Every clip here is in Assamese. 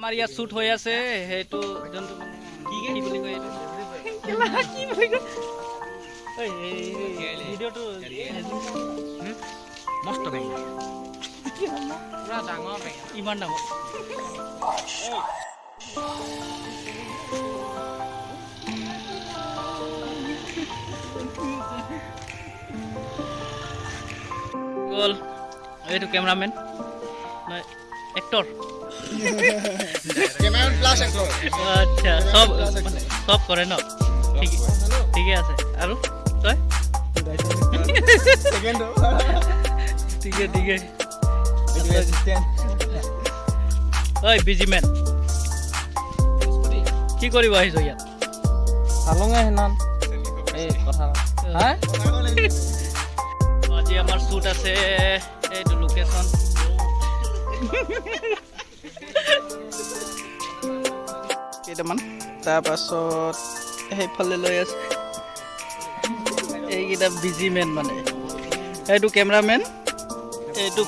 আমাৰ ইয়াত শ্বুট হৈ আছে সেইটো যোনটো মানে কি বুলি কয় এইটো কি বুলি কয় ভিডিঅ'টো মস্ত বেঙা পুৰা ডাঙৰ বেঙা ইমান ডাঙৰ গ'ল এইটো cameraman actor cameraman plus actor আচ্ছা সব কৰে ন ঠিকে আছে আৰু তই ঠিকে ঐ বিজি মেন কি কৰিব আহিছ ইয়াত চালোঙে সেইদিনাখন এই কথা আজি আমাৰ শ্বুট আছে এইটো লোকেশ্যন কেইটামান তাৰপাছত সেইফালে লৈ আছে এইকেইটা বিজি মেন মানে এইটো কেমেৰামেন এইটো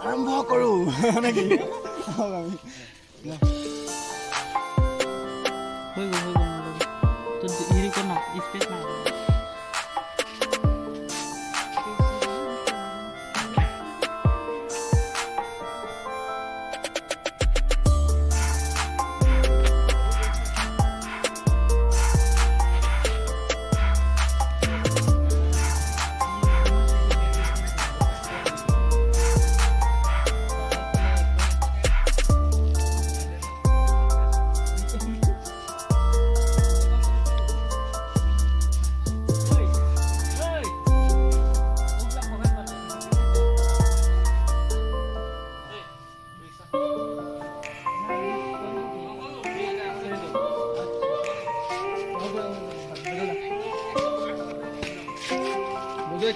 আৰম্ভ কৰো নেকি হৈ গ'ল তো হেৰি কৰ না স্পেচ না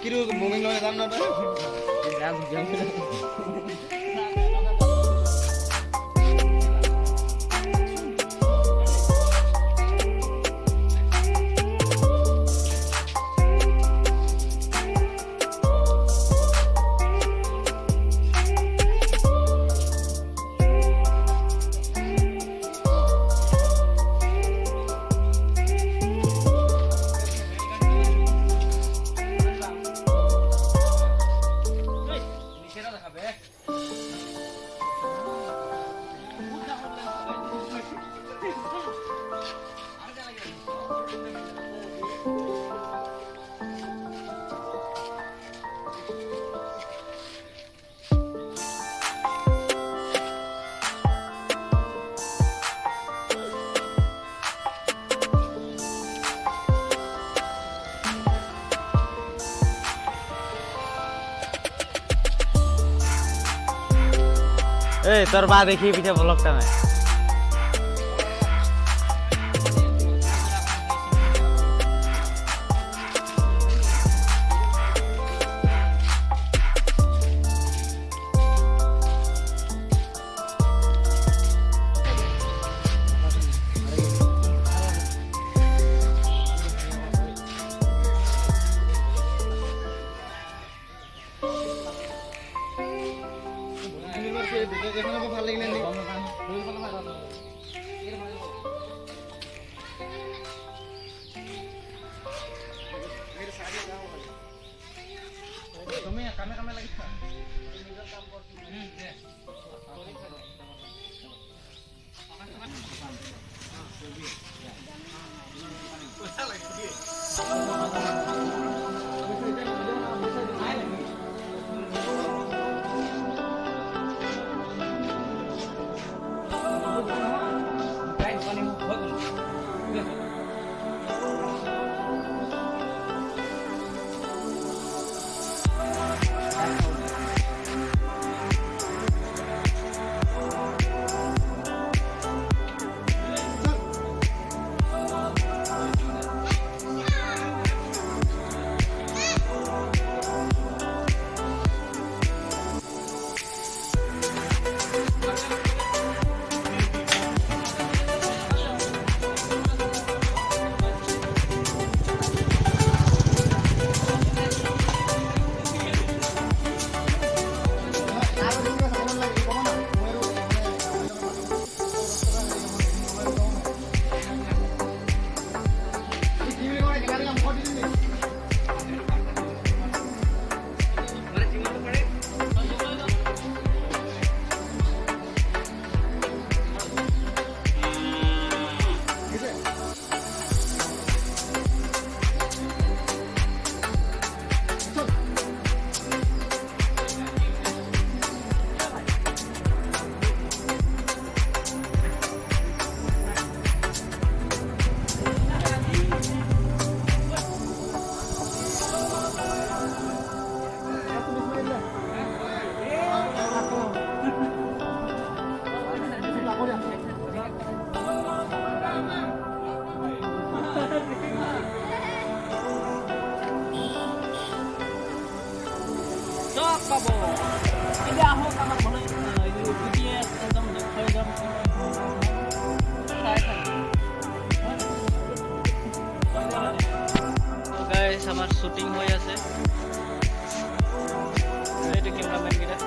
কিলো মুভিং লৈ যাম না এই তোর বা দেখি পিঠে ব্লগটা নাই ভাল লাগিলে পাব এতিয়া আহক আমাৰ ঘৰলৈ এইটো BTS একদম দেখুৱাই যাম গাইস আমার শুটিং হয়ে আছে এইটো ক্যামেরাম্যান গিরা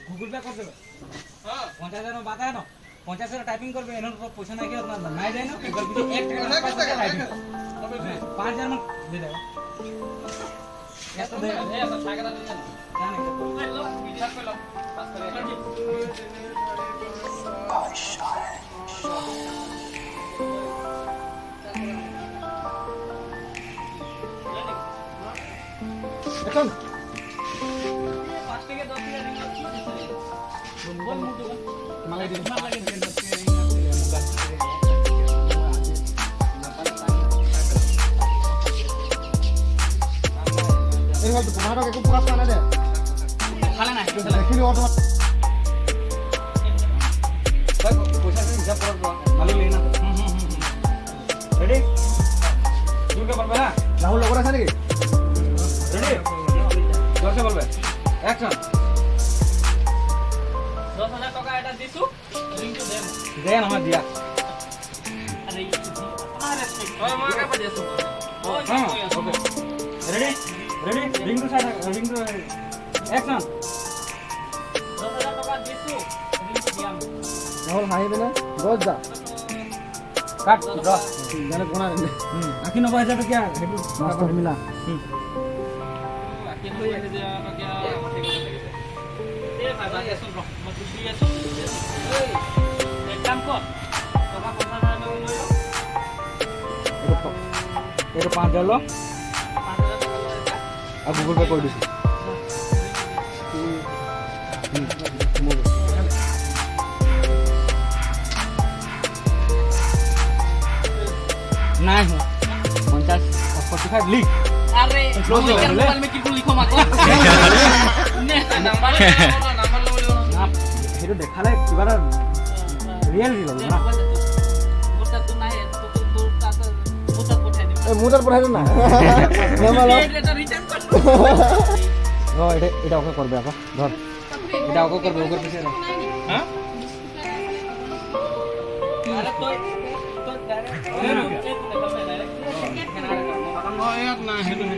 গুগল পে कर देबे हां 50,000 में बात है ना 50,000 टाइपिंग करबे एनो पैसा नहीं के उतना नहीं जाए ना गूगल पे 1 टका पैसा के टाइपिंग 5,000 में दे देबे ऐसा दे ऐसा छाके दे जाने जाने लो विचार पे लो पास करे এখন মালাই দিন এই হল তো তোমারও একটু পুরা পানা দে খালা না দেখিলি অটো भाई पैसा से हिसाब कर मालूम लेना रेडी दूर के बोलबे ना রাহুল লগর আছে নাকি रेडी जोर से बोलबे एक्शन 10,000 টাকা এটা দিছু লিংক তো দেন देन हम दिया আরে তোমার রেসপেক্ট ওই মা কা দিছু हां okay ready ready ring to side ring to action 10,000 টাকা দিছু লিংক দিয়াম রাহুল হাইবে না 10 দা काट ड्रॉ জানে কোনা রে आखी 90,000 टका हेडू মাস্টার মিলা আকি হই আছে যে আমাকে ঠিক আছে এ ভাই ভাই শুন রহ মত দিয়ে শুন এই এক কাম কর টাকা 50,000 আমি লই লো এটা 5,000 লো 5,000 টাকা লই আর গুগল পে করে দিছি नहीं 50 45 लिख अरे Close हो गया, मोबाइल में किनको लिखो मत ने नंबर लो ना हेडू देखाले किबारा रियल रियल ना बोलता तू नाही तू आता बोलता पठाই দিবি এই মুদার পড়াই না নামালো এটা রিটার্ন কর ও এটা ওকে করবে আপা ধর এটা ওকে করবে ওকে পিছে না हां अरे तो डायरेक्ट ना हेडू है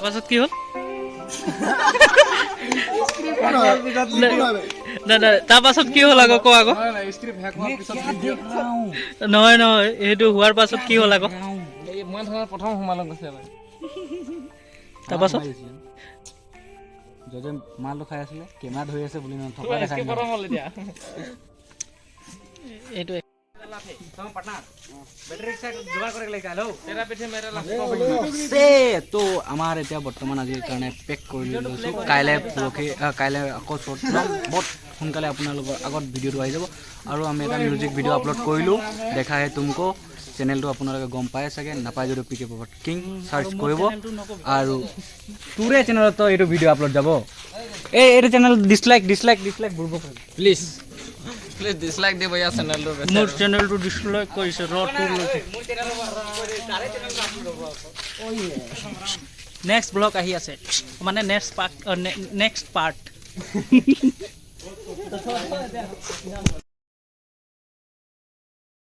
তাৰপাছত কি হ'ল তাৰপাছত কি হ'ল আকৌ কোৱা আকৌ নহয় নহয় সেইটো হোৱাৰ পাছত কি হ'ল আকৌ মই ধৰা প্ৰথম সোমালো গৈছে তাৰপাছত যদি মালটো খাই আছিলে কেমেৰা ধৰি আছে বুলি নথকা দেখাই এইটো তো আমাৰ এতিয়া বৰ্তমান আজিৰ কাৰণে পেক কৰি লৈছোঁ কাইলৈ পৰহি কাইলৈ আকৌ শ্বৰ্ট বহুত সোনকালে আপোনালোকৰ আগত ভিডিঅ'টো আহি যাব আৰু আমি এটা মিউজিক ভিডিঅ' আপলোড কৰিলোঁ দেখা হে তুমকো চেনেলটো আপোনালোকে গম পায় চাগে নাপায় যদি পিকে পকেট কিং চাৰ্চ কৰিব আৰু তোৰে চেনেলতো এইটো ভিডিঅ' আপলোড যাব এইটো চেনেল ডিছলাইক বুৰ্ব প্লিজ ডিছলাইক দিব ইয়াৰ চেনেলটো মোৰ চেনেলটো ডিছলাইক কৰিছে নেক্সট ব্লগ আহি আছে মানে নেক্সট পাৰ্ট